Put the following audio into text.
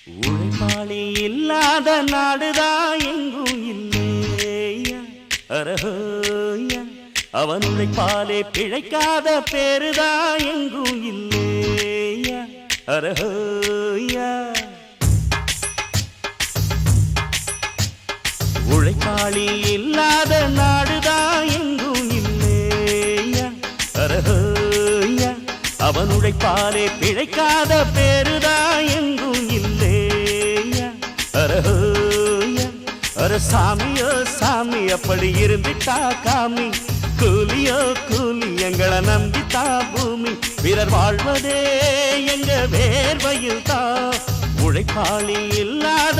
உழைப்பாளி இல்லாத நாடுதான் எங்கும் இல்லையா அரஹோயா அவன் உழைப்பாலே பிழைக்காத பேருதான் எங்கும் இல்லையா அரஹோயா உழைப்பாளி இல்லாத நாடுதான் எங்கும் இல்லையா அரஹோயா அவன் உழைப்பாலே பிழைக்காத பேருதான் எங்கும் இல்லையா அரஹோயா அர சாமியோ சாமி அப்படி இருந்துட்டா காமி கூலியோ கூலி எங்களை நம்பித்தா பூமி பிறர் வாழ்வதே எங்க வேர்வையில் தான் உழைப்பாளி இல்லாத